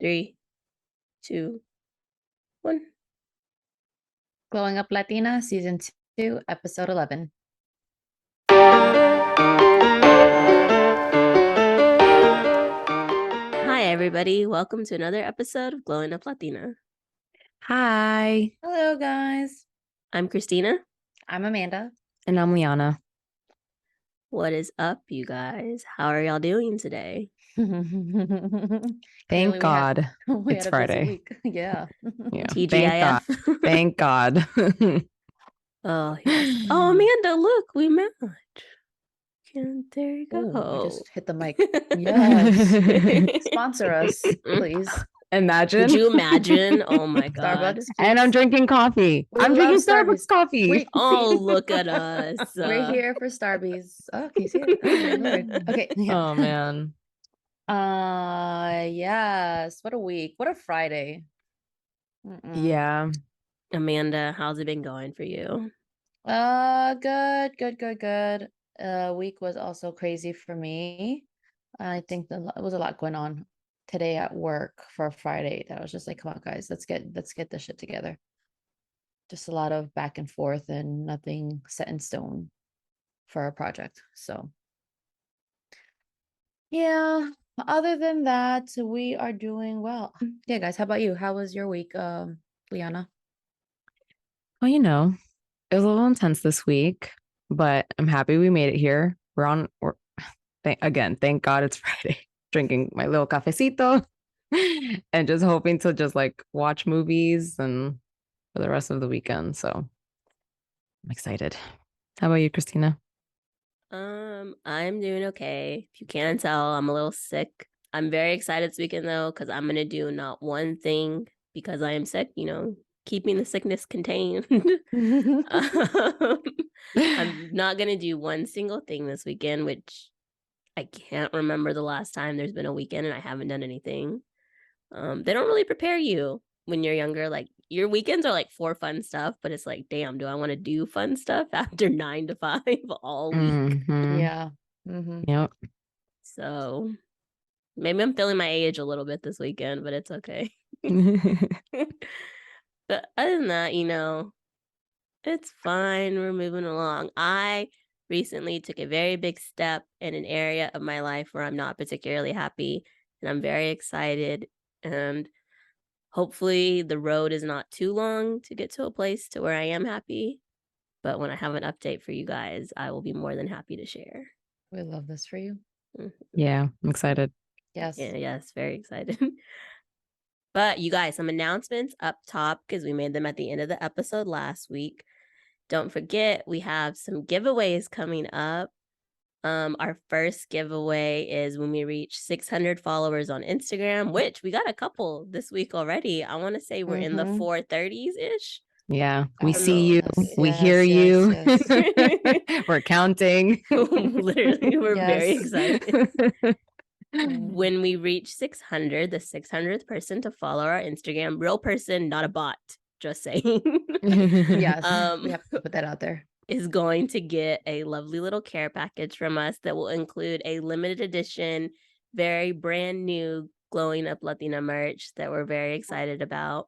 3, 2, 1. Glowing Up Latina, Season 2, Episode 11. Hi, everybody. Welcome to another episode of Glowing Up Latina. Hi. Hello, guys. I'm Christina. I'm Amanda. And I'm Liana. What is up, you guys? How are y'all doing today? Thank God it's Friday. Yeah. Yeah. TGIF. Thank God. Oh, yes. Oh, Amanda, look, we match. There you go. Ooh, I just hit the mic. Yes. Sponsor us, please. Imagine. Could you imagine? Oh my God. Starbucks. And I'm drinking coffee. I'm drinking Starbucks coffee. Oh, look at us. We're here for Starbucks. Oh, can you see it? Oh, Lord. Okay. Yeah. Oh man. Yes. What a week. What a Friday. Yeah. Amanda, how's it been going for you? Good. Week was also crazy for me. I think it was a lot going on today at work for a Friday that I was just like, come on, guys, let's get this shit together. Just a lot of back and forth and nothing set in stone for our project. So yeah, other than that, we are doing well. Yeah, guys, how about you? How was your week, Liana? Well, it was a little intense this week, but I'm happy we made it here. Thank God it's Friday. Drinking my little cafecito and just hoping to just like watch movies and for the rest of the weekend. So I'm excited. How about you, Christina? I'm doing okay. If you can't tell, I'm a little sick. I'm very excited this weekend though, because I'm gonna do not one thing because I am sick, keeping the sickness contained. I'm not gonna do one single thing this weekend, which I can't remember the last time there's been a weekend and I haven't done anything. They don't really prepare you when you're younger. Like your weekends are like for fun stuff, but it's like, damn, do I want to do fun stuff after 9 to 5 all week? Mm-hmm. Yeah. Yep. So maybe I'm feeling my age a little bit this weekend, but it's okay. But other than that, it's fine. We're moving along. I recently took a very big step in an area of my life where I'm not particularly happy, and I'm very excited. And hopefully the road is not too long to get to a place to where I am happy. But when I have an update for you guys, I will be more than happy to share. We love this for you. Yeah, I'm excited. Yes. Yeah, yes, very excited. But you guys, some announcements up top because we made them at the end of the episode last week. Don't forget, we have some giveaways coming up. Our first giveaway is when we reach 600 followers on Instagram, which we got a couple this week already. I want to say we're in the 430s ish. Yeah, we see you, we Yes, hear you. yes. We're counting. Literally, we're very Yes. excited. When we reach 600, the 600th person to follow our Instagram, real person, not a bot, just saying. Yes, we have to put that out there. Is going to get a lovely little care package from us that will include a limited edition, very brand new Glowing Up Latina merch that we're very excited about.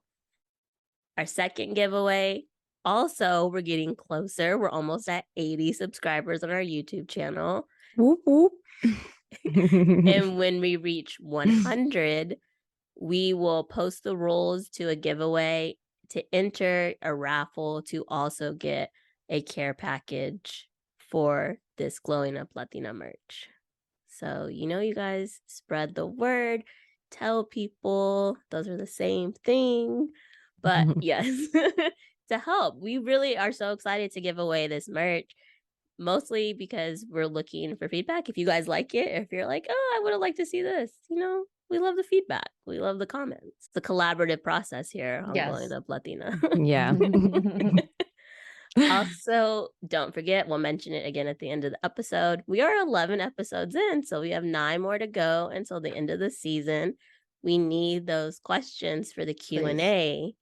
Our second giveaway, also, we're getting closer. We're almost at 80 subscribers on our YouTube channel. Whoop, whoop. And when we reach 100, we will post the rules to a giveaway to enter a raffle to also get a care package for this Glowing Up Latina merch. So, you guys spread the word, tell people those are the same thing. But yes, to help, we really are so excited to give away this merch, mostly because we're looking for feedback. If you guys like it, if you're like, oh, I would have liked to see this, we love the feedback. We love the comments. It's a collaborative process here on Glowing Up Latina. Yeah. Also, don't forget, we'll mention it again at the end of the episode. We are 11 episodes in, so we have 9 more to go until the end of the season. We need those questions for the Q&A.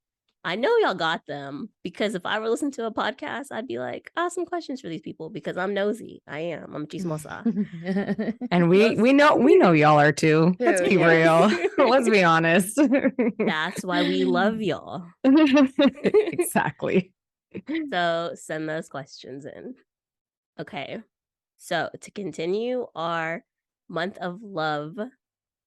I know y'all got them, because if I were listening to a podcast, I'd be like, some questions for these people, because I'm nosy. I'm chismosa. And we know y'all are too. Let's be real. Let's be honest. That's why we love y'all. Exactly. So send those questions in. Okay. So to continue our month of love,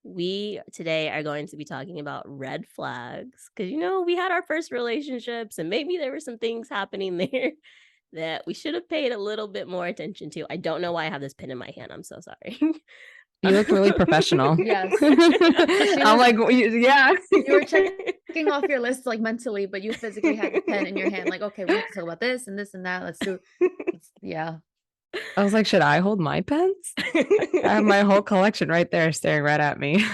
we today are going to be talking about red flags, because we had our first relationships and maybe there were some things happening there that we should have paid a little bit more attention to. I don't know why I have this pen in my hand. I'm so sorry. You looked really professional. Yes. I'm like, yeah. You were checking off your list like mentally, but you physically had the pen in your hand, like, okay, we have to talk about this and this and that. Let's do. Yeah. I was like, should I hold my pens? I have my whole collection right there staring right at me.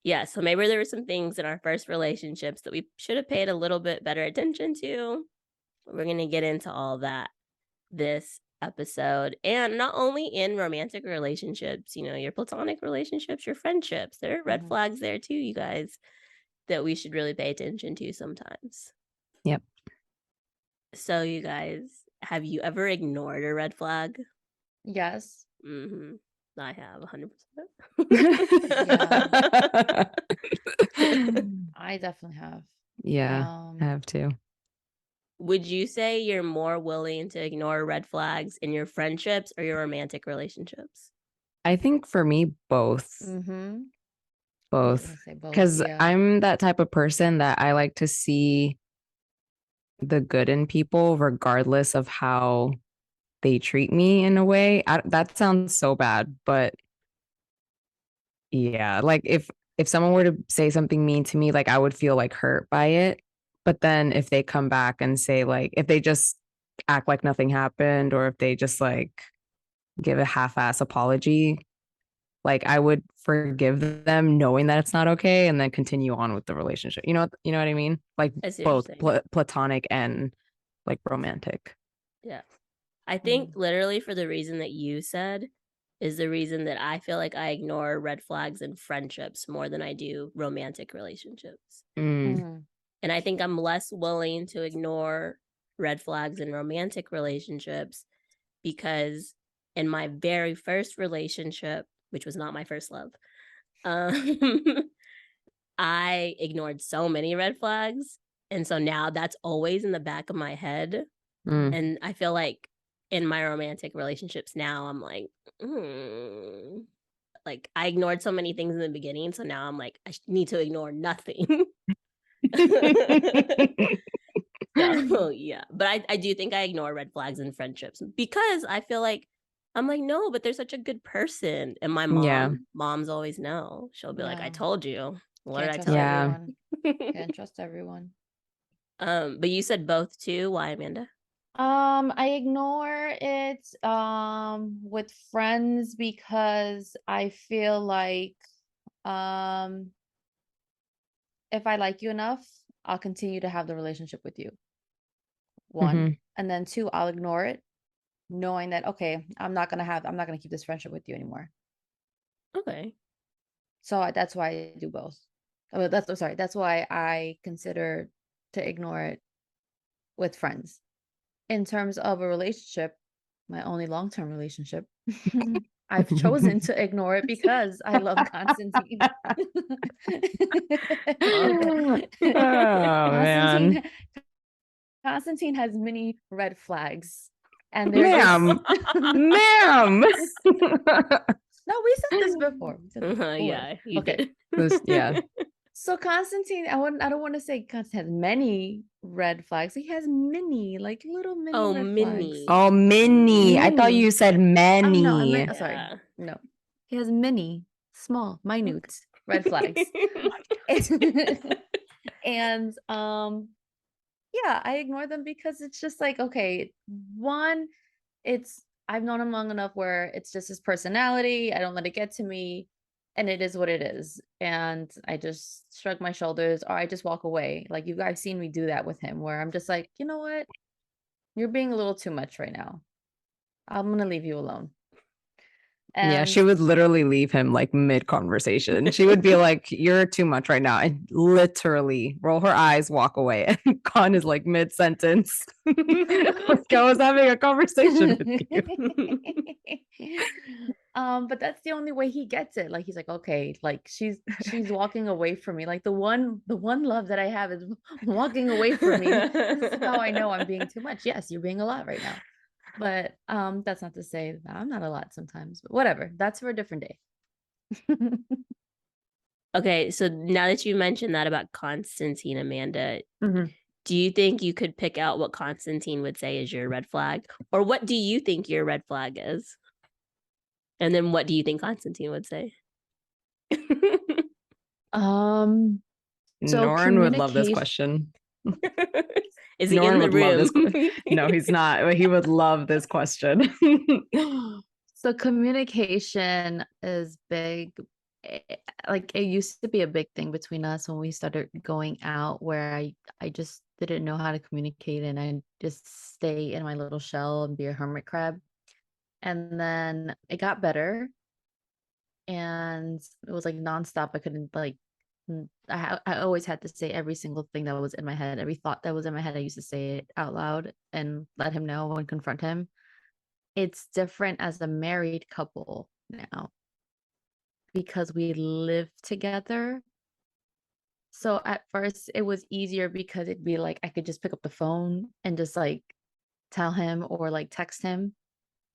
Yeah, so maybe there were some things in our first relationships that we should have paid a little bit better attention to. We're going to get into all that this episode. And not only in romantic relationships, your platonic relationships, your friendships, there are red flags there too, you guys, that we should really pay attention to sometimes. Yep. So you guys, have you ever ignored a red flag? Yes. I have 100%. I definitely have. Yeah, I have too. Would you say you're more willing to ignore red flags in your friendships or your romantic relationships? I think for me, both. Both. Because I'm that type of person that I like to see the good in people, regardless of how they treat me in a way. That sounds so bad, but yeah, like if someone were to say something mean to me, like I would feel like hurt by it. But then if they come back and say, like, if they just act like nothing happened, or if they just like give a half-ass apology, like I would forgive them knowing that it's not okay and then continue on with the relationship. You know what I mean? Like both platonic and like romantic. Yeah. I think literally for the reason that you said is the reason that I feel like I ignore red flags in friendships more than I do romantic relationships. And I think I'm less willing to ignore red flags in romantic relationships because in my very first relationship, which was not my first love, I ignored so many red flags. And so now that's always in the back of my head. And I feel like in my romantic relationships now, I'm like, like I ignored so many things in the beginning. So now I'm like, I need to ignore nothing. So yeah, but I do think I ignore red flags in friendships because I feel like I'm like, no, but they're such a good person. And my moms always know. She'll be like, I told you. What did I tell you? Can't trust everyone. But you said both too. Why, Amanda? I ignore it with friends because I feel like if I like you enough, I'll continue to have the relationship with you. One. And then two, I'll ignore it, knowing that okay, I'm not gonna keep this friendship with you anymore. Okay. So that's why I do both. That's why I consider to ignore it with friends. In terms of a relationship, my only long-term relationship, I've chosen to ignore it because I love Constantine. Man. Constantine has many red flags. And ma'am. No, we said this before. Yeah, you did. Yeah. So Constantine, I don't want to say Constantine has many red flags. He has many, like little mini red flags. Oh, mini. I thought you said many. No, sorry. No. He has many, small, minute red flags. And yeah, I ignore them because it's just like, okay, one, I've known him long enough where it's just his personality. I don't let it get to me. And it is what it is. And I just shrug my shoulders or I just walk away. Like you guys seen me do that with him where I'm just like, you know what? You're being a little too much right now. I'm going to leave you alone. Yeah, And she would literally leave him like mid-conversation. She would be like, "You're too much right now," and literally roll her eyes, walk away. And Con is like mid-sentence. Like, I was having a conversation with you. but that's the only way he gets it. Like he's like, okay, like she's walking away from me. Like the one love that I have is walking away from me. This is how I know I'm being too much. Yes, you're being a lot right now. But that's not to say that I'm not a lot sometimes, but whatever. That's for a different day. Okay, so now that you mentioned that about Constantine, Amanda, Mhm. do you think you could pick out what Constantine would say is your red flag? Or what do you think your red flag is? And then what do you think Constantine would say? So Norin would love this communication. question. Is he in Norin the would love this. room? No, he's not. But he would love this question. So communication is big. Like it used to be a big thing between us when we started going out, where I just didn't know how to communicate, and I just stay in my little shell and be a hermit crab. And then it got better, and it was like nonstop. I couldn't like I always had to say every single thing that was in my head, every thought that was in my head. I used to say it out loud and let him know and confront him. It's different as a married couple now because we live together. So at first it was easier because it'd be like I could just pick up the phone and just like tell him or like text him.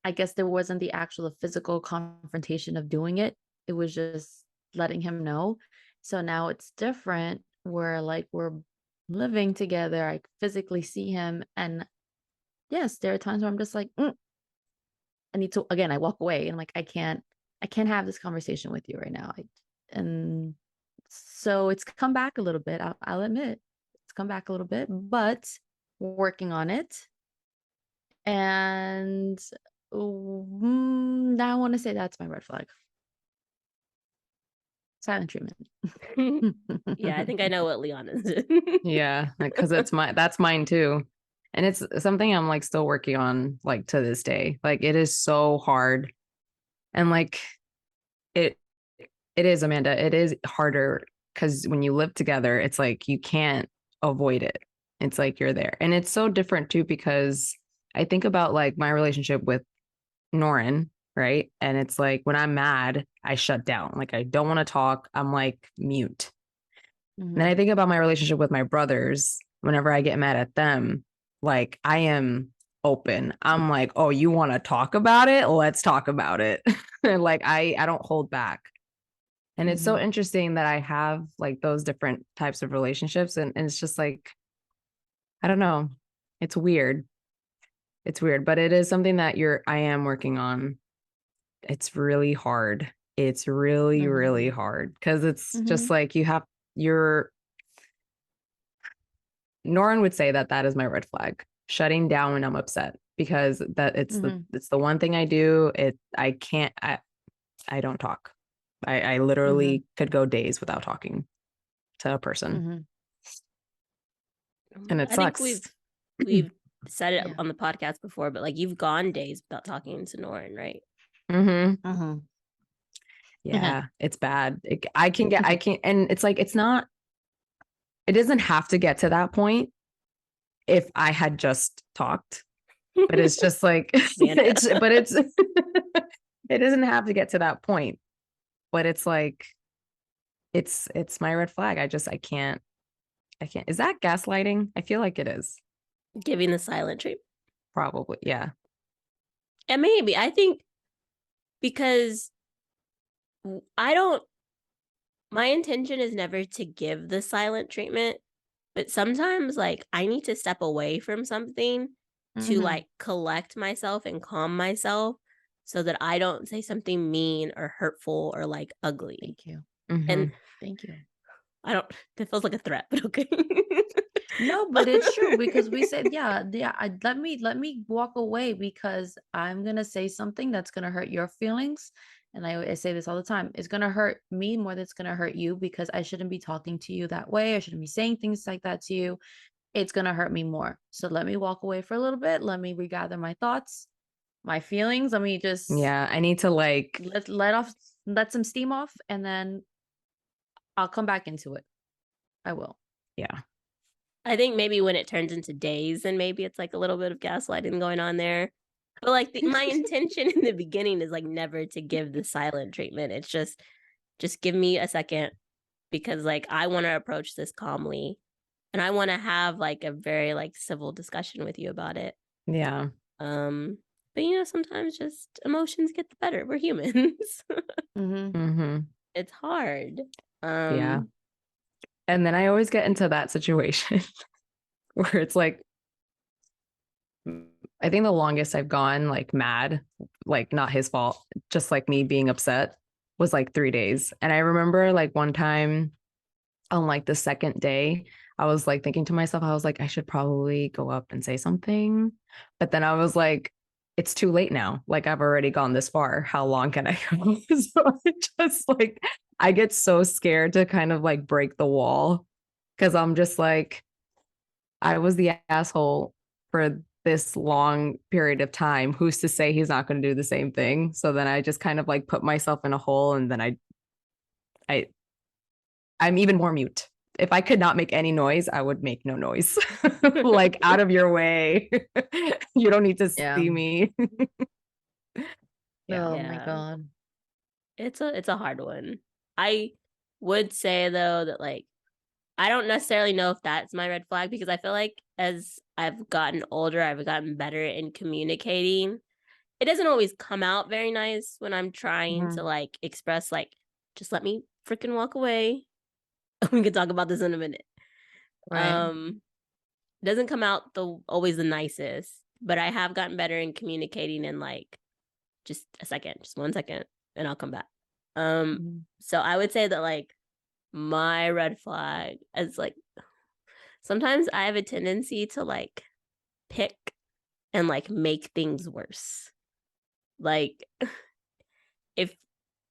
I guess there wasn't the actual physical confrontation of doing it. It was just letting him know. So now it's different where like we're living together. I physically see him. And yes, there are times where I'm just like, I need to, again, I walk away and I'm like, I can't have this conversation with you right now. And so it's come back a little bit. I'll admit it's come back a little bit, but we're working on it. And I want to say that's my red flag. Silent treatment. Yeah, I think I know what Liana's is. Yeah, because that's mine too. And it's something I'm like still working on like to this day. Like it is so hard. And like it it is, Amanda, it is harder because when you live together, it's like you can't avoid it. It's like you're there. And it's so different too because I think about like my relationship with Norin, right? And it's like when I'm mad, I shut down. Like I don't want to talk. I'm like mute. And then I think about my relationship with my brothers. Whenever I get mad at them, like I am open. I'm like, oh, you want to talk about it? Let's talk about it. Like I don't hold back. And it's so interesting that I have like those different types of relationships. And it's just like, I don't know. It's weird. It's weird, but it is something that I am working on. It's really hard. It's really, really hard because it's just like you're Norin would say that that is my red flag, shutting down when I'm upset because that it's the one thing I do. I don't talk. I literally could go days without talking to a person. And it I think sucks. we've said it on the podcast before, but like you've gone days without talking to Norin, right? Yeah, it's bad. I can, and it's like, it doesn't have to get to that point if I had just talked, but it's just like, it doesn't have to get to that point, but it's like, it's my red flag. I can't, is that gaslighting? I feel like it is. Giving the silent treatment. Probably. Yeah. And maybe, I think because my intention is never to give the silent treatment, but sometimes like I need to step away from something to like collect myself and calm myself so that I don't say something mean or hurtful or like ugly. Thank you. And thank you. That feels like a threat, but okay. No, but it's true because we said, let me walk away because I'm gonna say something that's gonna hurt your feelings. And I say this all the time. It's gonna hurt me more than it's gonna hurt you because I shouldn't be talking to you that way. I shouldn't be saying things like that to you. It's gonna hurt me more. So let me walk away for a little bit. Let me regather my thoughts. my feelings. Let me just Yeah, I need to like, let some steam off, and then I'll come back into it. I will. yeah. I think maybe when it turns into days, then maybe it's like a little bit of gaslighting going on there. But like my intention in the beginning is like never to give the silent treatment. It's just give me a second, because like I want to approach this calmly, and I want to have like a very like civil discussion with you about it. Yeah. But you know, sometimes just emotions get the better. We're humans. Mm-hmm. It's hard. Yeah. And then I always get into that situation where it's like, I think the longest I've gone like mad, like not his fault, just like me being upset, was like 3 days. And I remember like one time on like the second day, I was like thinking to myself, I was like, I should probably go up and say something. But then I was like, it's too late now. Like I've already gone this far. How long can I go? So I just like, I get so scared to kind of like break the wall, because I'm just like, I was the asshole for this long period of time. Who's to say he's not going to do the same thing? So then I just kind of like put myself in a hole, and then I I'm even more mute. If I could not make any noise, I would make no noise. Like out of your way. You don't need to see me. Yeah. Oh my Yeah. God. It's a hard one. I would say though that like I don't necessarily know if that's my red flag, because I feel like as I've gotten older, I've gotten better in communicating. It doesn't always come out very nice when I'm trying to like express like, just let me freaking walk away. We can talk about this in a minute. Right. Doesn't come out always the nicest, but I have gotten better in communicating in like just a second, just 1 second, and I'll come back. So I would say that like my red flag is like sometimes I have a tendency to like pick and like make things worse. Like if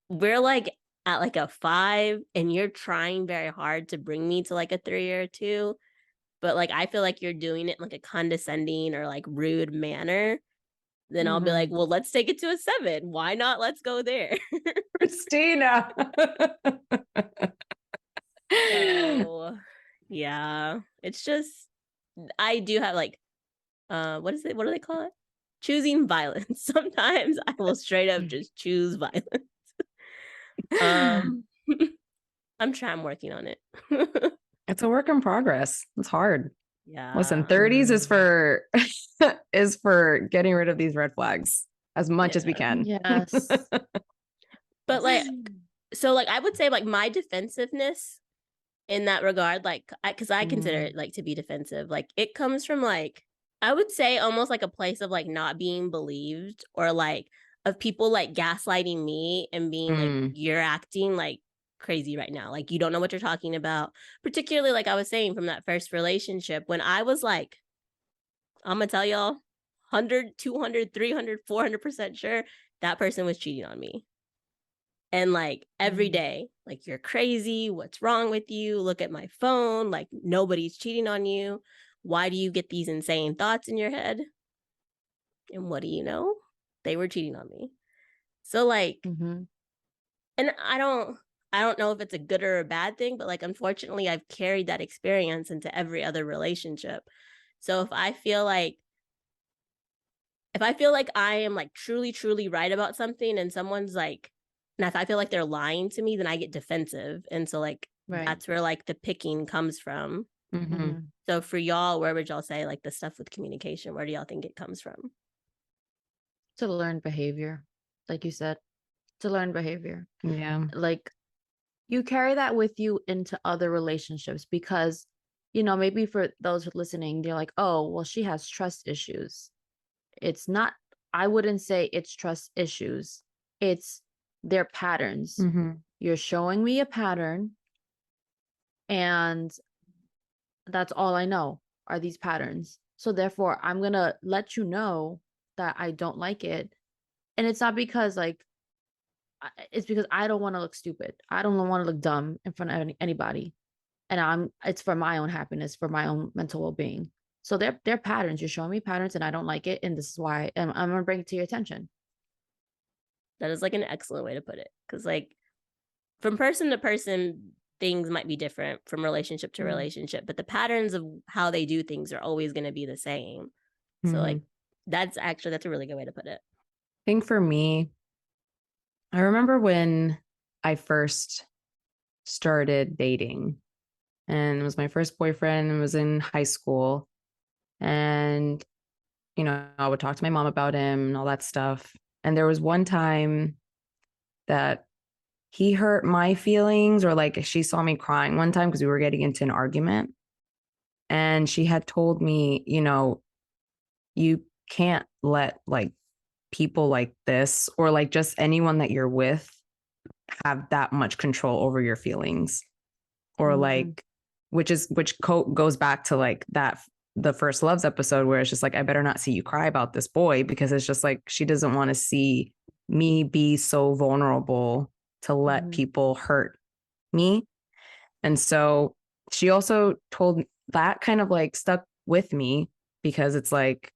we're like at like a 5 and you're trying very hard to bring me to like a 3 or a 2, but like I feel like you're doing it in like a condescending or like rude manner, then I'll be like, well, let's take it to a 7. Why not? Let's go there. Christina. So yeah, it's just I do have like what is it? What do they call it? Choosing violence. Sometimes I will straight up just choose violence. Um I'm working on it. It's a work in progress. It's hard. Yeah. Listen, 30s is for is for getting rid of these red flags as much as we can. Yes. But like so like I would say like my defensiveness in that regard, like because I consider it like to be defensive, like it comes from like I would say almost like a place of like not being believed, or like of people like gaslighting me and being like, you're acting like crazy right now, like you don't know what you're talking about. Particularly like I was saying from that first relationship, when I was like, I'm gonna tell y'all 100 200 300 400% sure that person was cheating on me. And like every day, like, you're crazy. What's wrong with you? Look at my phone. Like, nobody's cheating on you. Why do you get these insane thoughts in your head? And what do you know? They were cheating on me. So like, and I don't know if it's a good or a bad thing, but like, unfortunately, I've carried that experience into every other relationship. So if I feel like I am like truly, truly right about something, and someone's like, and if I feel like they're lying to me, then I get defensive. And so like that's where like the picking comes from. So for y'all, where would y'all say like the stuff with communication, where do y'all think it comes from? To learn behavior, like you said, to learn behavior. Yeah. Like you carry that with you into other relationships, because, you know, maybe for those listening, they're like, oh, well, she has trust issues. It's not, I wouldn't say it's trust issues. It's their patterns. You're showing me a pattern, and that's all I know are these patterns. So therefore, I'm going to let you know that I don't like it. And it's not because like, it's because I don't want to look stupid. I don't want to look dumb in front of anybody. And it's for my own happiness, for my own mental well-being. So they're patterns. You're showing me patterns and I don't like it. And this is why I'm gonna bring it to your attention. That is like an excellent way to put it. Because like from person to person, things might be different from relationship to relationship, but the patterns of how they do things are always going to be the same. So like that's a really good way to put it. I think for me, I remember when I first started dating, and it was my first boyfriend, and was in high school. And, you know, I would talk to my mom about him and all that stuff. And there was one time that he hurt my feelings, or like she saw me crying one time because we were getting into an argument. And she had told me, you know, you can't let like people like this, or like just anyone that you're with, have that much control over your feelings. Or like, which goes back to like that, the First Loves episode, where it's just like, I better not see you cry about this boy, because it's just like, she doesn't want to see me be so vulnerable to let people hurt me. And so she also told, that kind of like stuck with me, because it's like,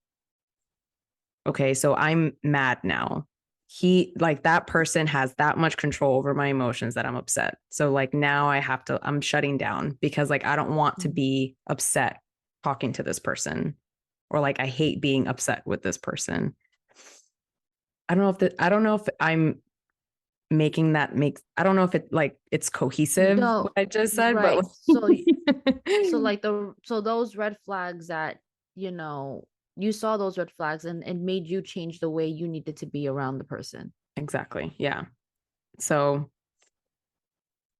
okay, so I'm mad now. He, like, that person has that much control over my emotions that I'm upset. So like now I'm shutting down, because like I don't want to be upset talking to this person, or like I hate being upset with this person. I don't know if I'm making that makes, I don't know if it like it's cohesive No, what I just said, right. but So like so those red flags that, you know, you saw those red flags and it made you change the way you needed to be around the person. exactly. Yeah. So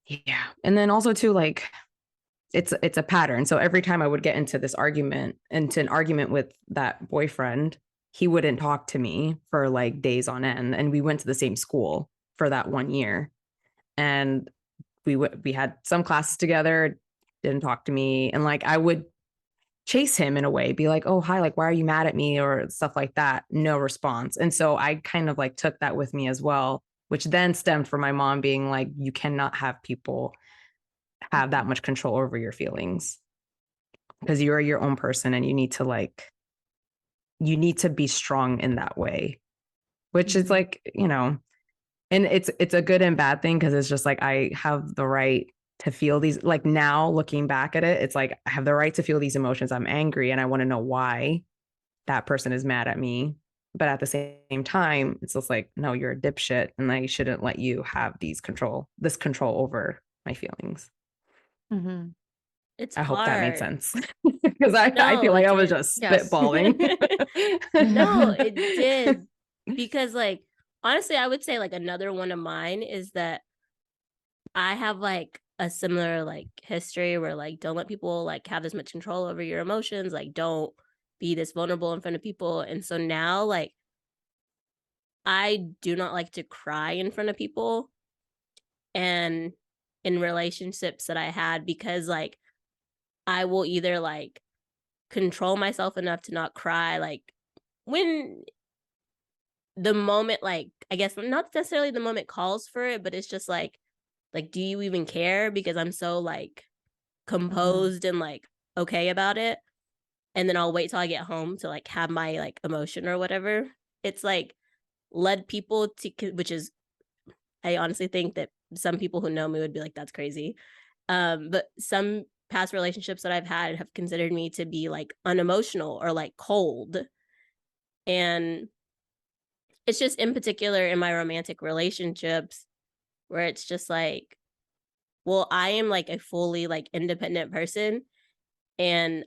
yeah. And then also too, like, it's a pattern. So every time I would get into an argument with that boyfriend, he wouldn't talk to me for like days on end. And we went to the same school for that 1 year. And we had some classes together, didn't talk to me. And like I would chase him in a way, be like, oh, hi, like, why are you mad at me, or stuff like that. No response. And so I kind of like took that with me as well, which then stemmed from my mom being like, you cannot have people have that much control over your feelings, because you're your own person, and you need to be strong in that way, which is like, you know, and it's a good and bad thing, because it's just like I have the right to feel these, like, now looking back at it, it's like I have the right to feel these emotions. I'm angry and I want to know why that person is mad at me. But at the same time, it's just like, no, you're a dipshit, and I shouldn't let you have this control over my feelings. It's I hope that made hard. sense, because I No, feel like it I was did. just Yes. spitballing. No, it did. Because like honestly, I would say like another one of mine is that I have like a similar like history where like don't let people like have this much control over your emotions, like don't be this vulnerable in front of people. And so now like I do not like to cry in front of people, and in relationships that I had, because like I will either like control myself enough to not cry like when the moment, like, I guess not necessarily the moment calls for it, but it's just like do you even care, because I'm so like composed and like okay about it, and then I'll wait till I get home to like have my like emotion or whatever. It's like led people to, which is, I honestly think that some people who know me would be like, that's crazy. But some past relationships that I've had have considered me to be like unemotional or like cold. And it's just in particular in my romantic relationships where it's just like, well, I am like a fully like independent person. And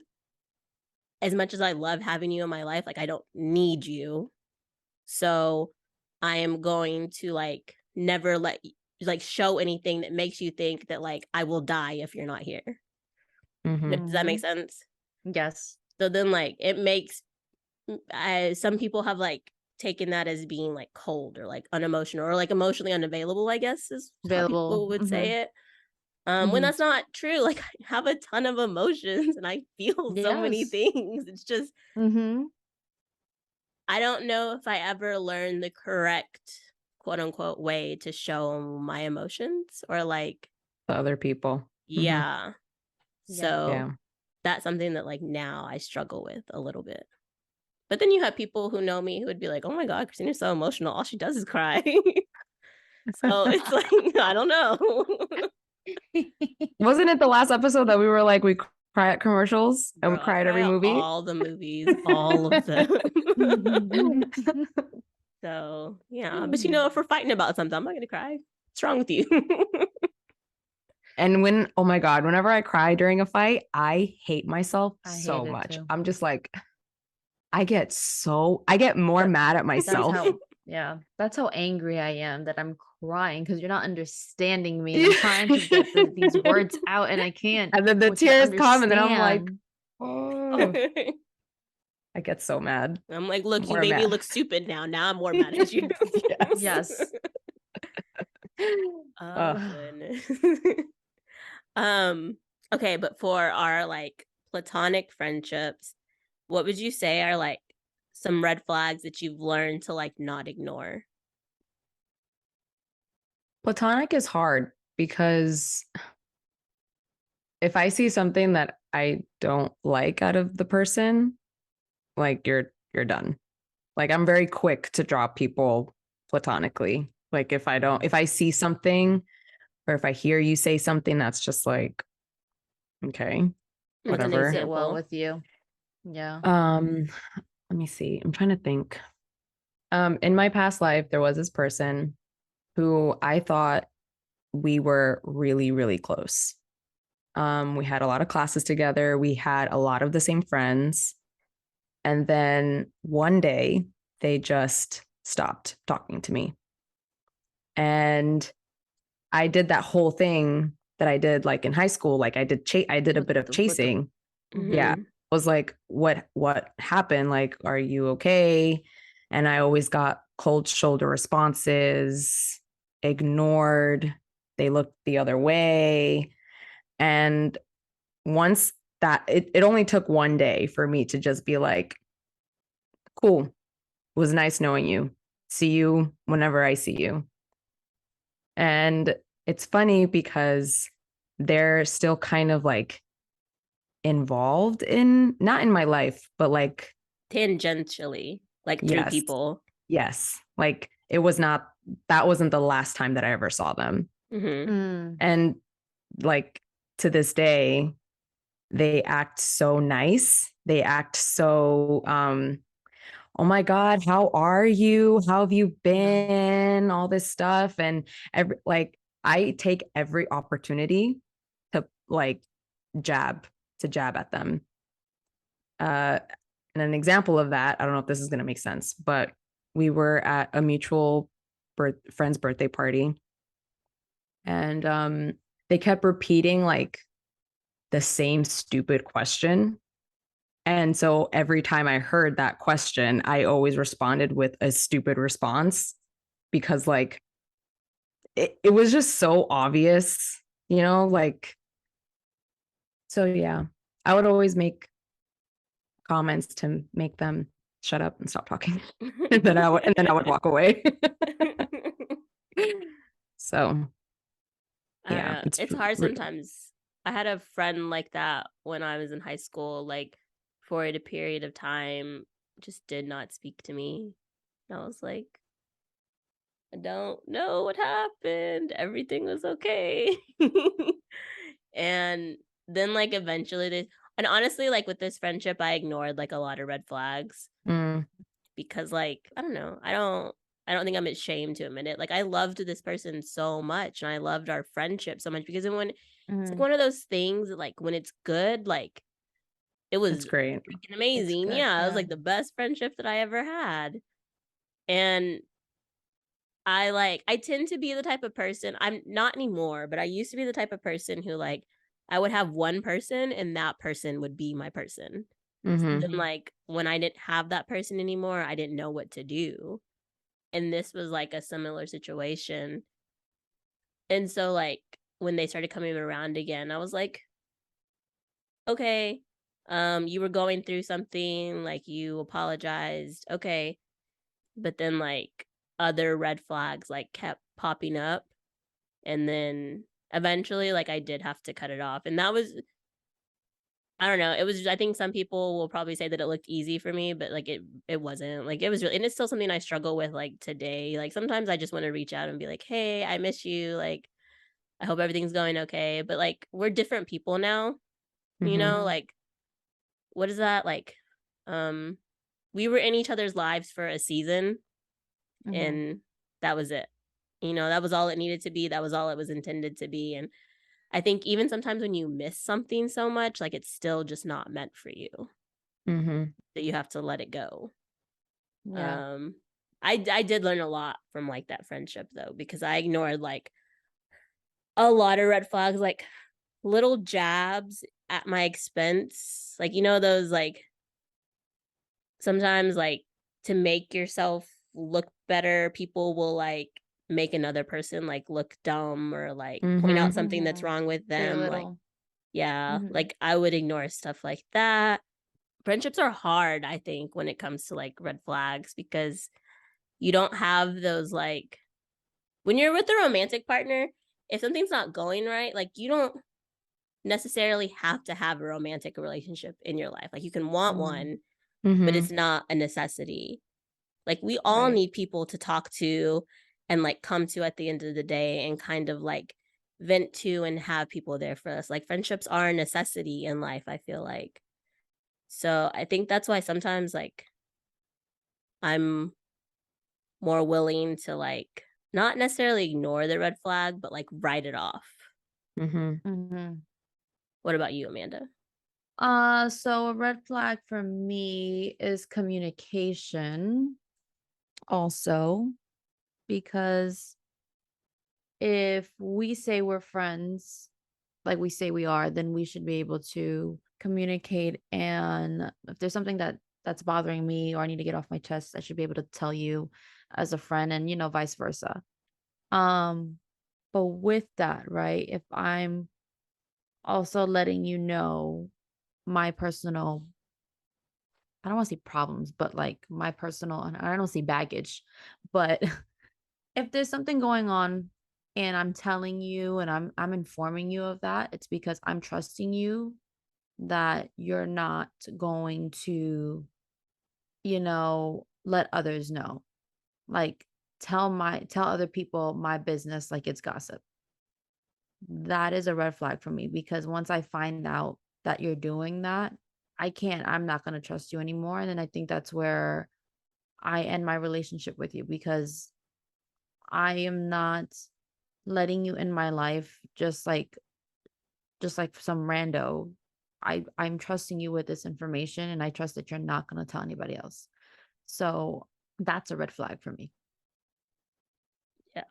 as much as I love having you in my life, like I don't need you. So I am going to like never let you like show anything that makes you think that like I will die if you're not here. Does that make sense? Yes. So then like it makes some people have like taken that as being like cold or like unemotional or like emotionally unavailable, I guess is how people would say it. When that's not true. Like I have a ton of emotions and I feel so many Yes. things. It's just I don't know if I ever learned the correct quote unquote way to show my emotions or like To other people. yeah. Yeah. So Yeah. that's something that like now I struggle with a little bit. But then you have people who know me who would be like, oh my God, Christina's so emotional. All she does is cry. So it's like, I don't know. Wasn't it the last episode that we were like, we cry at commercials and we Girl, I cry at every cry at movie? all the movies, all of them. So yeah, but you know, if we're fighting about something, I'm not gonna cry. What's wrong with you? And oh my God, whenever I cry during a fight, I hate myself so hate it much. too. I'm just like, I get more mad at That's myself. that's how angry I am that I'm crying because you're not understanding me. And I'm trying to get these words out and I can't. And then the want you to tears come and then I'm like, understand. oh, I get so mad. I'm like, look, you More made me mad. look stupid now. Now I'm more mad at you. Yes. Oh goodness. Okay, but for our like platonic friendships, what would you say are like some red flags that you've learned to like not ignore? Platonic is hard because if I see something that I don't like out of the person, like you're done. Like I'm very quick to drop people platonically. Like if I see something or if I hear you say something that's just like, okay, What's an whatever. Sit well example? with you. Yeah. Let me see. I'm trying to think. In my past life, there was this person who I thought we were really, really close. We had a lot of classes together. We had a lot of the same friends. And then one day they just stopped talking to me. And I did that whole thing that I did like in high school. Like I did a bit of chasing. Yeah. Mhm. Was like, what happened? Like, are you okay? And I always got cold shoulder responses, ignored. They looked the other way. And once that it only took one day for me to just be like, cool, it was nice knowing you. See you whenever I see you. And it's funny because they're still kind of like involved in, not in my life, but like Tangentially, like through yes, people. yes. Like that wasn't the last time that I ever saw them. Mm-hmm. And like to this day, they act so nice. They act so oh my God, how are you? How have you been? All this stuff. And I take every opportunity to like jab at them. And an example of that, I don't know if this is going to make sense, but we were at a mutual friend's birthday party, and they kept repeating like the same stupid question. And so every time I heard that question, I always responded with a stupid response because like it was just so obvious, like, so yeah, I would always make comments to make them shut up and stop talking. and then I would walk away. So yeah, it's hard sometimes. I had a friend like that when I was in high school, like for a period of time, just did not speak to me. And I was like, I don't know what happened. Everything was okay. And then like eventually and honestly, like with this friendship, I ignored like a lot of red flags because like, I don't know. I don't think I'm ashamed to admit it. Like I loved this person so much and I loved our friendship so much because when it's like one of those things that like when it's good, like it was it's great. freaking amazing. Good, yeah, it was like the best friendship that I ever had. And I tend to be the type of person, I'm not anymore, but I used to be the type of person who like I would have one person and that person would be my person. Mm-hmm. Then like when I didn't have that person anymore, I didn't know what to do. And this was like a similar situation. And so like when they started coming around again, I was like, okay, you were going through something, like you apologized. Okay. But then like other red flags like kept popping up. And then eventually like I did have to cut it off. And that was I don't know. It was I think some people will probably say that it looked easy for me, but like it wasn't. Like it was really, and it's still something I struggle with like today. Like sometimes I just want to reach out and be like, "Hey, I miss you. Like I hope everything's going okay." But like we're different people now, you Mm-hmm. know? Like what is that? Like um we were in each other's lives for a season and that was it. You know, that was all it needed to be. That was all it was intended to be. And I think even sometimes when you miss something so much, like it's still just not meant for you. Mm-hmm. That you have to let it go. Yeah. I did learn a lot from like that friendship though, because I ignored like a lot of red flags, like little jabs at my expense. Like, you know, those like sometimes like to make yourself look better, people will like make another person like look dumb or like point out Mm-hmm. something that's wrong with them. Like, Belittle. yeah, like I would ignore stuff like that. Friendships are hard, I think, when it comes to like red flags because you don't have those like when you're with a romantic partner, if something's not going right, like you don't necessarily have to have a romantic relationship in your life. Like you can want one, but Mm-hmm. it's not a necessity. Like we all Right. need people to talk to and like come to at the end of the day and kind of like vent to and have people there for us. Like friendships are a necessity in life, I feel like. So I think that's why sometimes like I'm more willing to like not necessarily ignore the red flag, but like write it off. Mm-hmm. What about you, Amanda? So a red flag for me is communication also, because if we say we're friends, like we say we are, then we should be able to communicate. And if there's something that's bothering me or I need to get off my chest, I should be able to tell you as a friend, and vice versa. Um, but with that, right, if I'm also letting you know my personal, I don't want to say problems, but like my personal, and I don't see baggage, but if there's something going on and I'm telling you and I'm informing you of that, it's because I'm trusting you that you're not going to, let others know. Like tell other people my business like it's gossip. That is a red flag for me, because once I find out that you're doing that, I'm not going to trust you anymore. And then I think that's where I end my relationship with you, because I am not letting you in my life just like some rando. I'm trusting you with this information, and I trust that you're not going to tell anybody else. So that's a red flag for me. Yeah.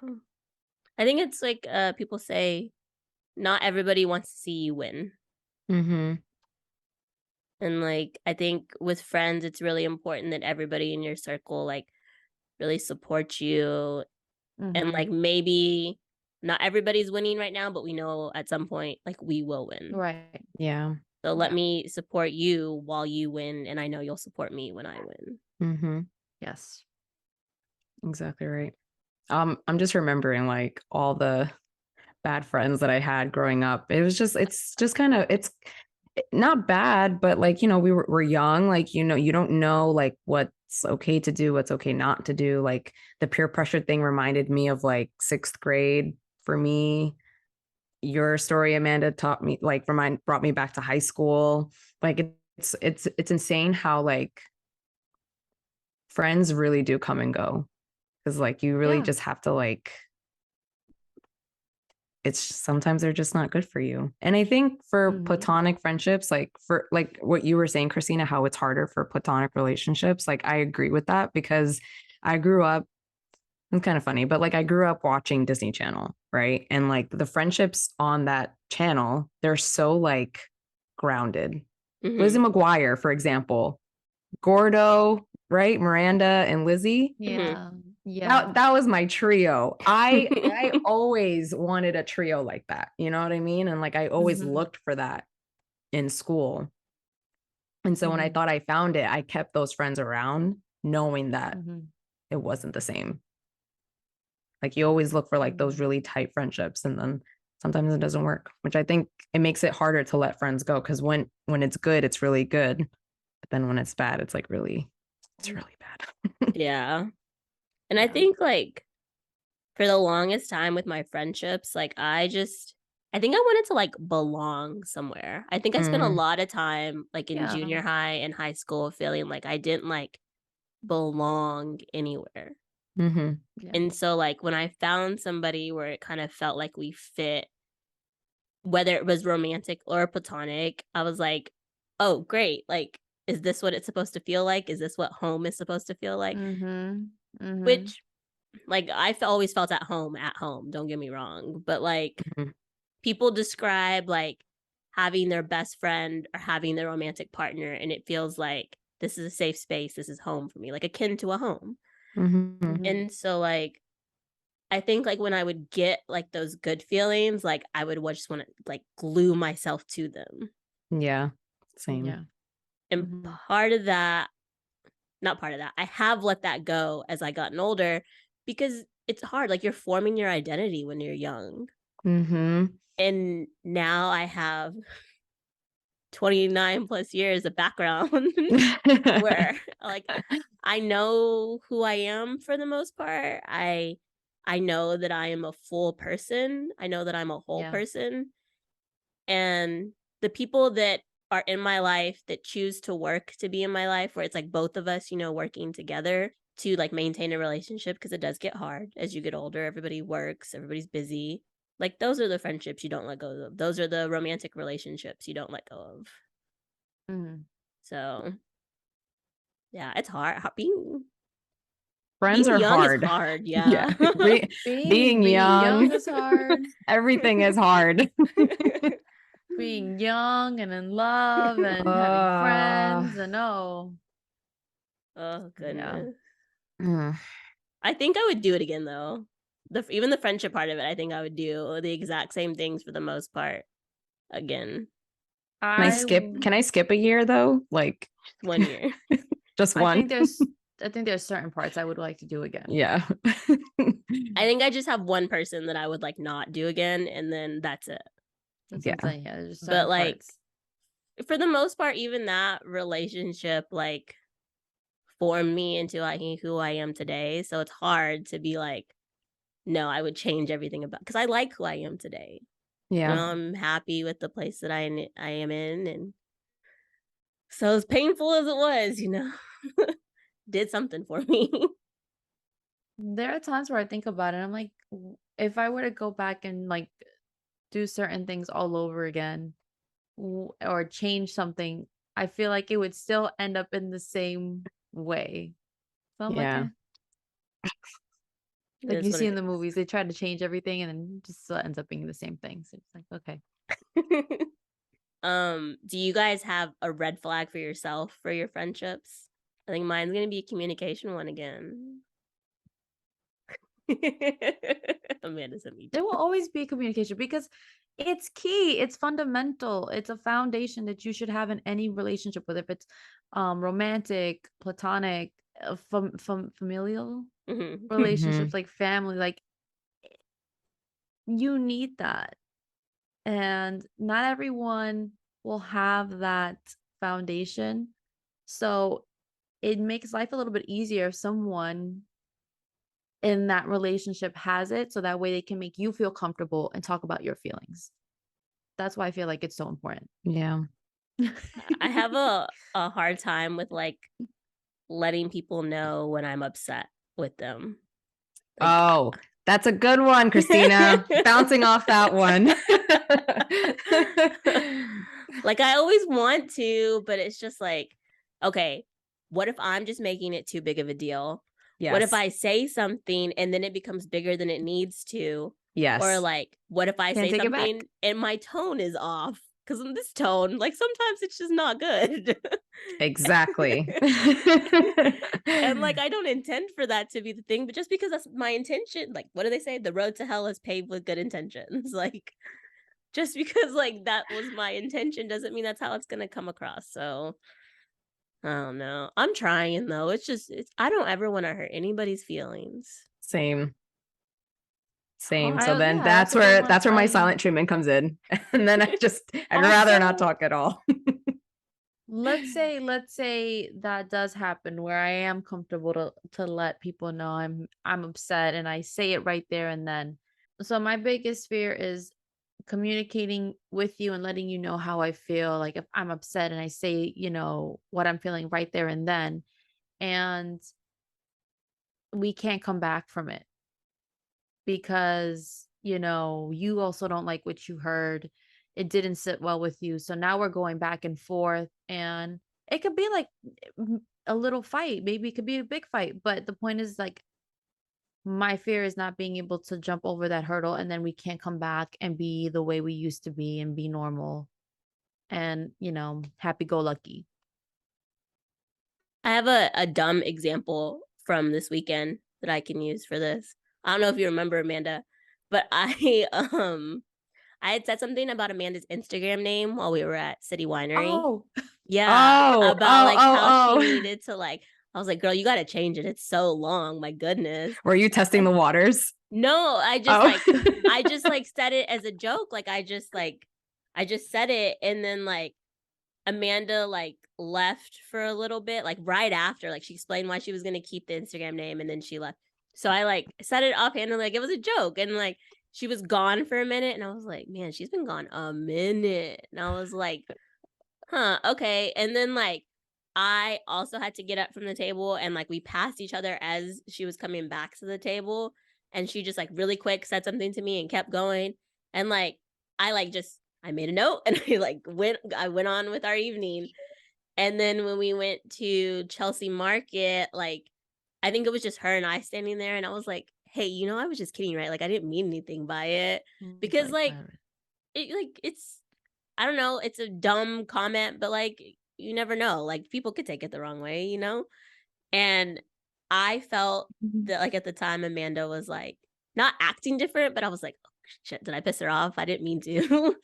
I think it's like people say not everybody wants to see you win. Mm-hmm. And like I think with friends it's really important that everybody in your circle like really supports you and Mm-hmm. like maybe not everybody's winning right now, but we know at some point like we will win. Right. Yeah. So let Yeah. me support you while you win and I know you'll support me when I win. Mm-hmm. Yes. Exactly right. I'm just remembering like all the bad friends that I had growing up. It's just kind of, it's not bad, but like, we're young, like, you don't know like what's okay to do, what's okay not to do. Like the peer pressure thing reminded me of like sixth grade for me. Your story, Amanda, taught me like brought me back to high school. Like it's insane how like friends really do come and go. Because like you really Yeah. just have to like sometimes they're just not good for you. And I think for Mm-hmm. platonic friendships, like for like what you were saying, Christina, how it's harder for platonic relationships, like I agree with that because I grew up, it's kind of funny, but like I grew up watching Disney Channel, right? And like the friendships on that channel, they're so like grounded. Lizzie Mm-hmm. McGuire, for example, Gordo, right? Miranda and Lizzie. Mm-hmm. Yeah. Yeah. That was my trio. I always wanted a trio like that. You know what I mean? And like I always Mm-hmm. looked for that in school. And so when I Mm-hmm. thought I found it, I kept those friends around knowing that Mm-hmm. it wasn't the same. Like you always look for like those Mm-hmm. really tight friendships and then sometimes it doesn't work, which I think it makes it harder to let friends go, because when it's good, it's really good. But then when it's bad, it's like really bad. Yeah. And I Yeah. think like for the longest time with my friendships, like I think I wanted to like belong somewhere. I think I spent a Mm. lot of time like in Yeah. junior high and high school feeling like I didn't like belong anywhere. Mm-hmm. Yeah. And so like when I found somebody where it kind of felt like we fit, whether it was romantic or platonic, I was like, oh, great. Like, is this what it's supposed to feel like? Is this what home is supposed to feel like? Mm-hmm. Mm-hmm. Which, like, always felt at home, don't get me wrong. But, like, Mm-hmm. people describe, like, having their best friend or having their romantic partner, and it feels like this is a safe space. This is home for me, like akin to a home. Mm-hmm. And so, like, I think like when I would get like those good feelings, like I would just want to like glue myself to them. Yeah, same. Yeah. And Mm-hmm. not part of that. I have let that go as I gotten older because it's hard. Like you're forming your identity when you're young. Mm-hmm. And now I have 29 plus years of background where like I know who I am for the most part. I know that I am a full person. I know that I'm a whole Yeah. person. And the people that are in my life that choose to work to be in my life, where it's like both of us, working together to like maintain a relationship, because it does get hard as you get older. Everybody works, everybody's busy. Like those are the friendships you don't let go of. Those are the romantic relationships you don't let go of. Mm-hmm. So yeah, it's hard. Being Friends are young is hard. hard. Yeah. Yeah. Being young is hard. everything is hard. Being young and in love and having friends and Oh yeah. goodness. Mm. I think I would do it again though. Even the friendship part of it, I think I would do the exact same things for the most part again. Can I skip a year though? Like 1 year. just I one? think there's certain parts I would like to do again. Yeah. I think I just have one person that I would like not do again, and then that's it. That's Yeah. what I'm saying. Yeah, there's certain But like parts. for the most part, even that relationship like formed me into like who I am today. So it's hard to be like, no, I would change everything about, because I like who I am today. Yeah. I'm happy with the place that I am in, and so as painful as it was, did something for me. There are times where I think about it. I'm like, if I were to go back and like do certain things all over again or change something, I feel like it would still end up in the same way. So I'm like, Yeah. like you What see it in the movies, they try to change everything and then just still ends up being the same thing. So it's like, okay. is. Do you guys have a red flag for yourself for your friendships? I think mine's gonna be a communication one again. Amanda sent me. There will always be communication because it's key. It's fundamental. It's a foundation that you should have in any relationship, whether if it's romantic, platonic, familial Mm-hmm. relationships, like family, like you need that. And not everyone will have that foundation. So it makes life a little bit easier if someone in that relationship has it, so that way they can make you feel comfortable and talk about your feelings. That's why I feel like it's so important. Yeah. I have a hard time with like letting people know when I'm upset with them. Like, Oh, that's a good one, Christina. Bouncing off that one. like I always want to, but it's just like, okay, what if I'm just making it too big of a deal? Yes. What if I say something and then it becomes bigger than it needs to? Yes. Or like, what if I Can't say take it back. something and my tone is off? Because in this tone, like sometimes it's just not good. Exactly. And like I don't intend for that to be the thing, but just because that's my intention, like what do they say? The road to hell is paved with good intentions. Like just because like that was my intention doesn't mean that's how it's gonna come across. So I don't know. I'm trying though. It's I don't ever want to hurt anybody's feelings. Same. Same. So then yeah, that's a good one. that's where my silent treatment comes in. And then I'd rather not Also, talk at all. let's say that does happen where I am comfortable to let people know I'm upset and I say it right there and then. So my biggest fear is communicating with you and letting you know how I feel. Like if I'm upset and I say, what I'm feeling right there and then, and we can't come back from it because, you also don't like what you heard. It didn't sit well with you. So now we're going back and forth and it could be like a little fight. Maybe it could be a big fight, but the point is like my fear is not being able to jump over that hurdle and then we can't come back and be the way we used to be and be normal and, happy go lucky. I have a dumb example from this weekend that I can use for this. I don't know if you remember, Amanda, but I had said something about Amanda's Instagram name while we were at City Winery. Oh, Yeah, Oh, about like how she oh. needed to like. I was like, girl, you got to change it. It's so long. My goodness. Were you testing the waters? No, I just Oh. like said it as a joke. I just said it, and then like Amanda like left for a little bit, like right after, like she explained why she was gonna keep the Instagram name, and then she left. So I like said it offhand, and like it was a joke, and like she was gone for a minute, and I was like, man, she's been gone a minute, and I was like, huh, okay. And then like I also had to get up from the table, and like we passed each other as she was coming back to the table, and she just like really quick said something to me and kept going. And like I made a note and I went on with our evening. And then when we went to Chelsea Market, like I think it was just her and I standing there, and I was like, hey, I was just kidding, right? Like I didn't mean anything by it. Because it's I don't know, it's a dumb comment, but like you never know. Like people could take it the wrong way, you know? And I felt that like at the time Amanda was like not acting different, but I was like, oh, shit, did I piss her off? I didn't mean to.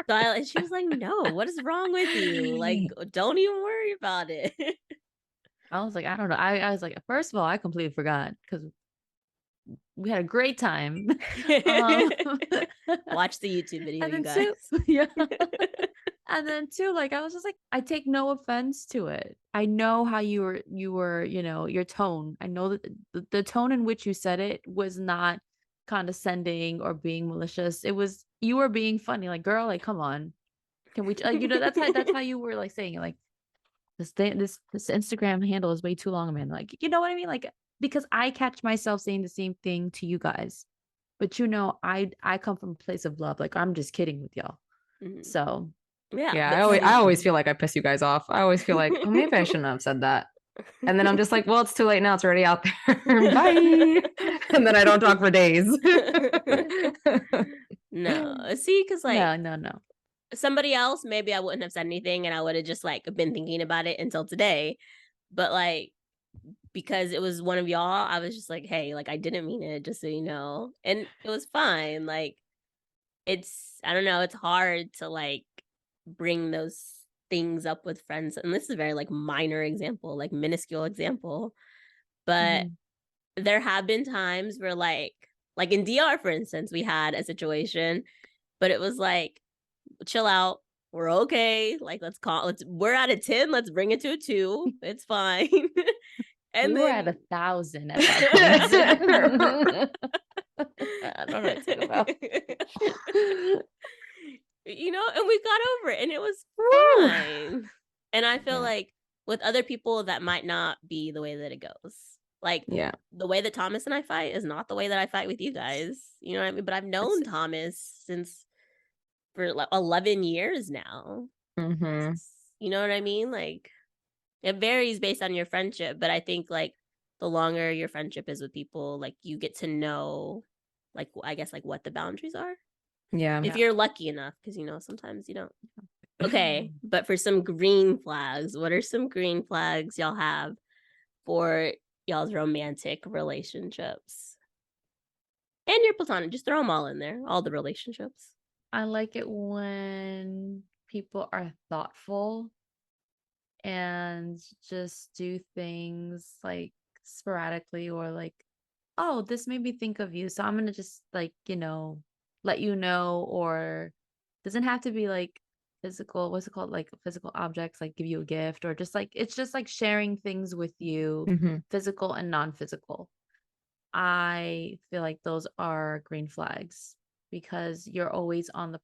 She was like, no, what is wrong with you? Like, don't even worry about it. I was like, I don't know. I was like, first of all, I completely forgot because we had a great time. Watch the YouTube video, And you then guys. yeah. And then too, like I was just like, I take no offense to it. I know how you were, your tone. I know that the tone in which you said it was not condescending or being malicious. It was you were being funny. Like, girl, like, come on. Can we that's how you were like saying it. Like this Instagram handle is way too long, man. Like, you know what I mean? Like, because I catch myself saying the same thing to you guys. But I come from a place of love. Like, I'm just kidding with y'all. So Yeah, I but always feel like I piss you guys off. I always feel like, oh, maybe I shouldn't have said that. And then I'm just like, well, it's too late now. It's already out there. Bye. And then I don't talk for days. no, see, because like no. somebody else, maybe I wouldn't have said anything, and I would have just like been thinking about it until today. But like because it was one of y'all, I was just like, hey, like I didn't mean it, just so you know. And it was fine. Like I don't know, it's hard to like bring those things up with friends. And this is a very like minor example, like minuscule example. But there have been times where like in DR, for instance, we had a situation, but it was like, chill out. We're okay. Like, we're at a 10. Let's bring it to a 2. It's fine. And we were at 1,000 at that point. I don't know what to talk about. And we got over it and it was fine. And I feel like with other people, that might not be the way that it goes. Like, the way that Thomas and I fight is not the way that I fight with you guys. You know what I mean? But I've known Thomas for like 11 years now. You know what I mean? Like, it varies based on your friendship, but I think like the longer your friendship is with people, like you get to know, like, I guess, like what the boundaries are. Yeah. If you're lucky enough, because sometimes you don't. Okay, but for some green flags, what are some green flags y'all have for y'all's romantic relationships? And your platonic, just throw them all in there, all the relationships. I like it when people are thoughtful and just do things like sporadically or like oh, this made me think of you. So I'm gonna just like, let you know, or doesn't have to be like physical, what's it called? Like physical objects, like give you a gift, or just like it's just like sharing things with you, Hmm. physical and non-physical. I feel like those are green flags because you're always on the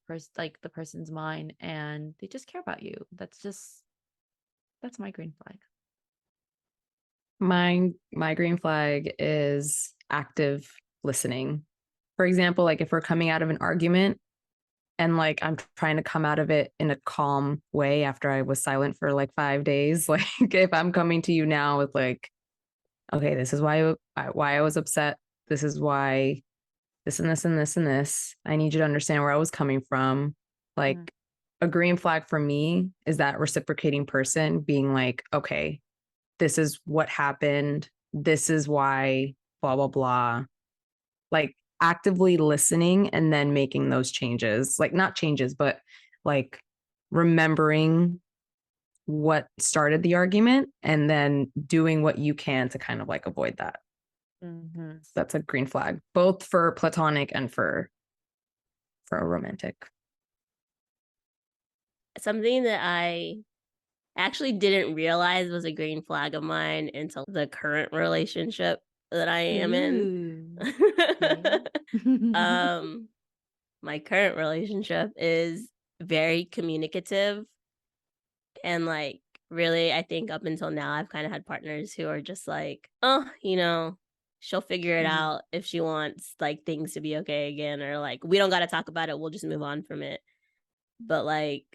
person's mind and they just care about you. That's my green flag. My green flag is active listening. For example, like if we're coming out of an argument and like I'm trying to come out of it in a calm way after I was silent for like 5 days, like if I'm coming to you now with like, okay, this is why I was upset. This is why this and this and this and this. I need you to understand where I was coming from. Like Mm, a green flag for me is that reciprocating person being like, okay, this is what happened. This is why, blah, blah, blah. Like actively listening and then making those changes. Like not changes, but like remembering what started the argument and then doing what you can to kind of like avoid that. mhm. That's a green flag, both for platonic and for a romantic. Something that I actually didn't realize was a green flag of mine until the current relationship that I am in. Ooh, okay. um my current relationship is very communicative, and like really I think up until now I've kind of had partners who are just like, oh, she'll figure it Mhm, out if she wants like things to be okay again, or like we don't got to talk about it, we'll just move on from it. But like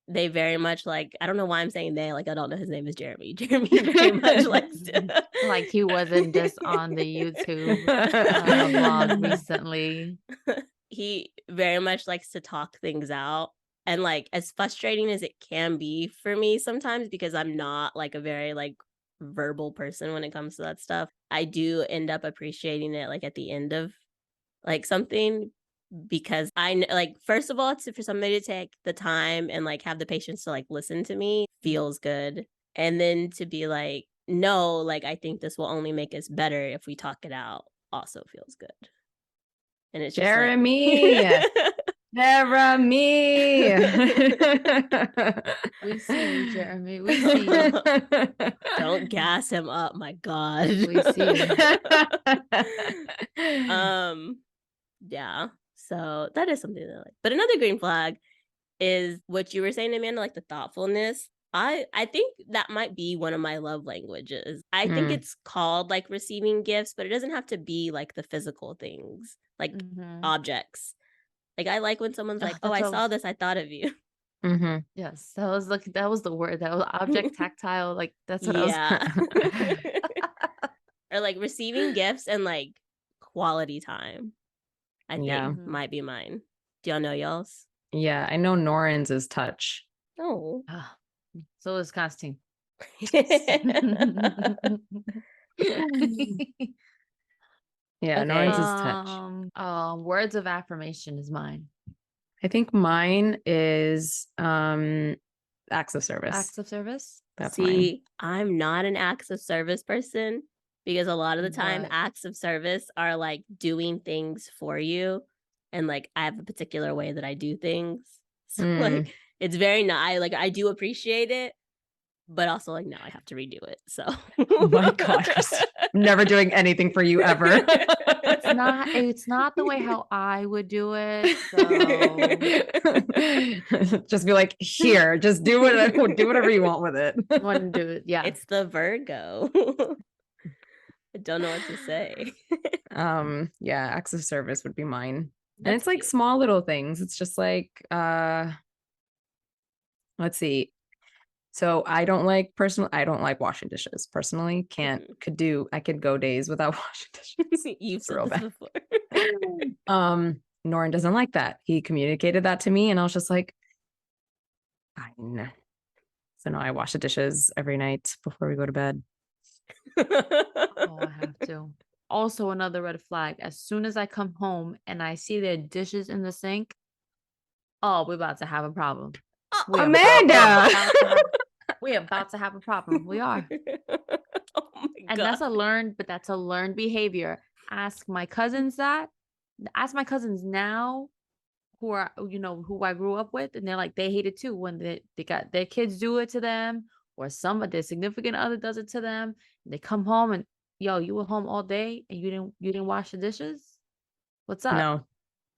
they very much like, I don't know why I'm saying they, like I don't know his name is Jeremy. Jeremy very much likes to like he wasn't just on the YouTube vlog recently. he very much likes to talk things out. And like as frustrating as it can be for me sometimes, because I'm not like a very like verbal person when it comes to that stuff, I do end up appreciating it like at the end of like something, because like first of all, for somebody to take the time and like have the patience to like listen to me feels good. And then to be like, no, like I think this will only make us better if we talk it out, also feels good. And it's just like Jeremy. Jeremy. We see you, Jeremy. We see you. don't gas him up, my god. We see you. um yeah, so that is something that I like. But another green flag is what you were saying, Amanda, like the thoughtfulness. I think that might be one of my love languages. I think Mm. it's called like receiving gifts, but it doesn't have to be like the physical things, like Mhm. objects. Like I like when someone's Oh, like, "Oh, that's I what I saw was this, I thought of you." Hmm. yes, that was the word. That was object tactile. Like that's what I was Yeah. Or like receiving gifts and like quality time, I Yeah. think Mhm. might be mine. Do y'all know y'all's? Yeah. I know Norin's is touch. Oh. Ah, so is Constantine. Yeah. Okay. Norin's is touch. Words of affirmation is mine. I think mine is acts of service. Acts of service. That's mine. See, I'm not an acts of service person, because a lot of the time What? acts of service are like doing things for you. And like I have a particular way that I do things. So like it's very not, I do appreciate it, but also like now I have to redo it. So Oh my God, I'm never doing anything for you ever. It's not the way how I would do it. So Just be like, here, just do whatever you want with it. want to do it. Yeah. it's the Virgo. I don't know what to say. Yeah, acts of service would be mine. And That's it's like cute. small little things. It's just like let's see. So I don't like washing dishes personally. I could go days without washing dishes. You've It's said real this bad. before. Norin doesn't like that. He communicated that to me and I was just like, fine. So now I wash the dishes every night before we go to bed. Oh, I have to. Also, another red flag. As soon as I come home and I see their dishes in the sink, oh, we're about to have a problem. Oh, We are Amanda! we about to have a problem. We are. Oh my And god. that's a learned behavior. Ask my cousins that. Ask my cousins now who are, who I grew up with, and they're like, they hate it too when they got their kids do it to them, or their significant other does it to them. And they come home and, yo, you were home all day and you didn't wash the dishes? What's up? No,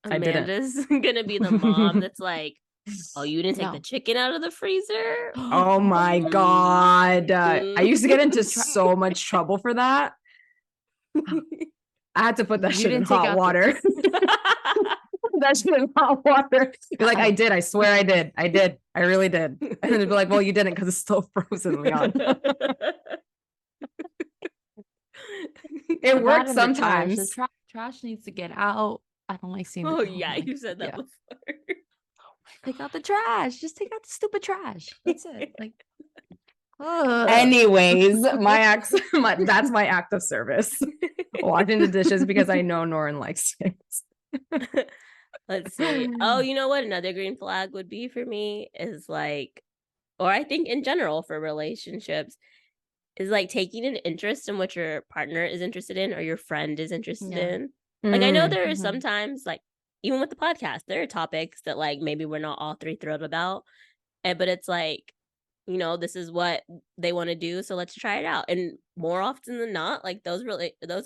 I didn't. Amanda's gonna be the mom that's like, oh, you didn't take the No. chicken out of the freezer? Oh my God. I used to get into Mm. so much trouble for that. I had to put that You shit in didn't take hot out water. That shit in hot water. Be like, I did. I swear I did. I did. I really did. And then it'd be like, well, you didn't because it's still frozen, Leon. It That works and the trash. sometimes. The trash needs to get out. I don't like seeing Oh it. yeah, my you said that yeah. before. Take out the trash. Just take out the stupid trash. That's it. Like, ugh. Anyways, that's my act of service. Washing the dishes because I know Norin likes it. Let's see. Oh, you know what? Another green flag would be for me is like, or I think in general for relationships, is like taking an interest in what your partner is interested in or your friend is interested Yeah. in. Like, I know Mm. there are sometimes, like, even with the podcast, there are topics that like maybe we're not all three thrilled about. But it's like, this is what they want to do, so let's try it out. And more often than not, like those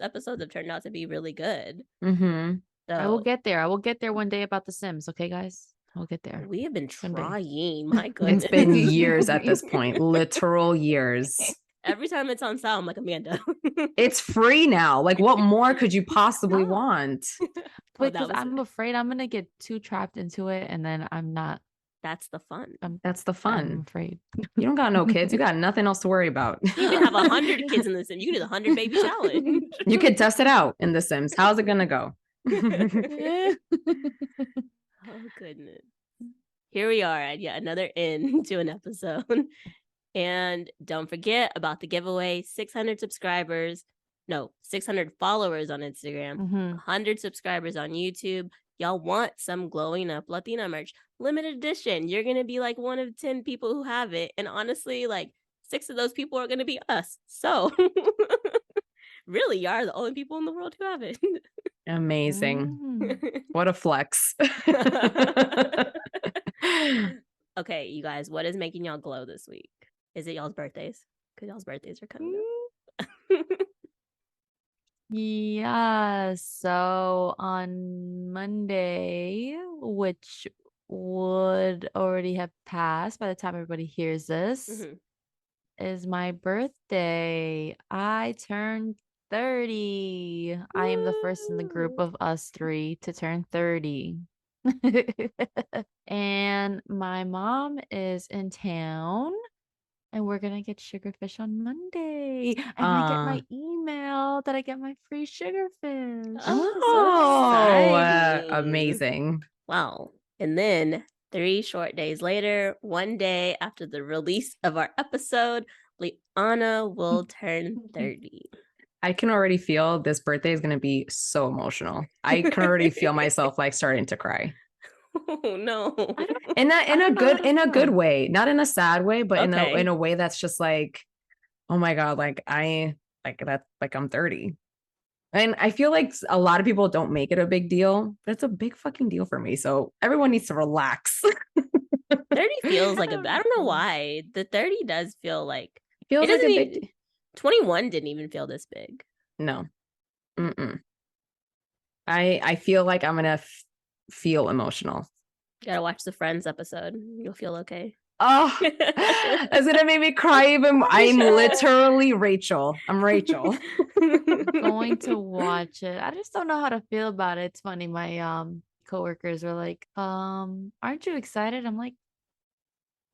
episodes have turned out to be really good. Mm-hmm. I will So get there. I will get there one day about The Sims. Okay, guys? I'll get there. we have been One day. trying. My goodness. It's been years at this point, literal years. Every time it's on sale, I'm like, Amanda. It's free now. Like, what more could you possibly Stop. want? Because I'm afraid I'm gonna get too trapped into it, and then I'm not. That's the fun. That's the I'm fun. afraid. You don't got no kids. You got nothing else to worry about. You can have 100 kids in the Sims. You can do the 100 baby challenge. You could test it out in The Sims. How's it gonna go? Oh goodness. Here we are at yet another end to an episode. And don't forget about the giveaway. 600 subscribers. No, 600 followers on Instagram. 100 subscribers on YouTube. Y'all want some glowing up Latina merch. Limited edition. You're going to be like one of 10 people who have it. And honestly, like 6 of those people are going to be us. So really, you are the only people in the world who have it. Amazing. What a flex. Okay, you guys, what is making y'all glow this week? Is it y'all's birthdays? Because y'all's birthdays are coming up. Yeah, so on Monday, which would already have passed by the time everybody hears this, is my birthday. I turned 30. I am the first in the group of us 3 to turn 30. And my mom is in town. And we're gonna get sugarfish on Monday. And I get my email that I get my free sugarfish. So amazing. Wow. And then 3 short days later, one day after the release of our episode, Liana will turn 30. I can already feel this birthday is gonna be so emotional. I can already feel myself like starting to cry. Oh no. In a good way, not in a sad way, but in a way that's just like, oh my God, like I'm 30. And I feel like a lot of people don't make it a big deal, but it's a big fucking deal for me. So everyone needs to relax. 30 feels like I don't know why. The 30 does feel like feels like a big deal. 21 didn't even feel this big. No. I feel like I'm gonna feel emotional. You gotta watch the Friends episode. You'll feel okay. Oh, it's gonna make me cry even. I'm literally Rachel. I'm Rachel. Going to watch it. I just don't know how to feel about it. It's funny. My coworkers were like, aren't you excited? I'm like,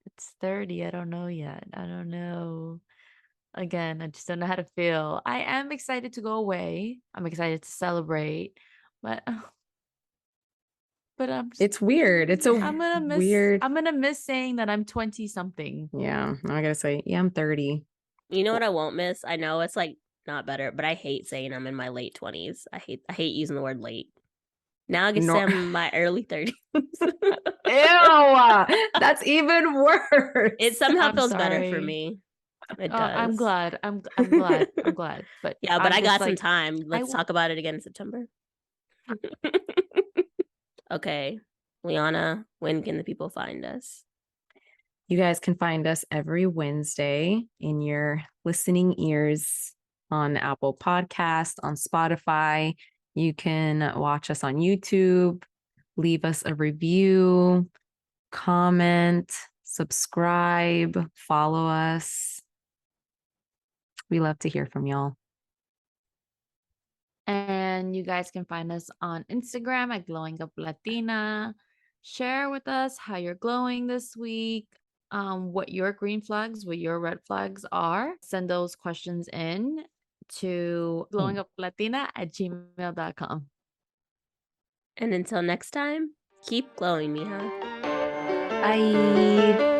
it's 30. I don't know yet. I don't know. Again, I just don't know how to feel. I am excited to go away. I'm excited to celebrate, but it's weird. It's I'm gonna miss weird. I'm gonna miss saying that I'm 20 something. Yeah, I gotta say, yeah, I'm 30. You know what I won't miss? I know it's like not better, but I hate saying I'm in my late 20s. I hate using the word late. Now I get to say I'm in my early 30s. Ew, that's even worse. It somehow feels better for me. It I'm does. glad. I'm glad. I'm glad. But Yeah, but I'm I got just some like, time. Let's wa- talk about it again in September. Okay. Liana, when can the people find us? You guys can find us every Wednesday in your listening ears on Apple Podcast, on Spotify. You can watch us on YouTube, leave us a review, comment, subscribe, follow us. We love to hear from y'all. And you guys can find us on Instagram at Glowing Up Latina. Share with us how you're glowing this week, what your green flags, what your red flags are. Send those questions in to glowinguplatina@gmail.com. And until next time, keep glowing, mija. Bye.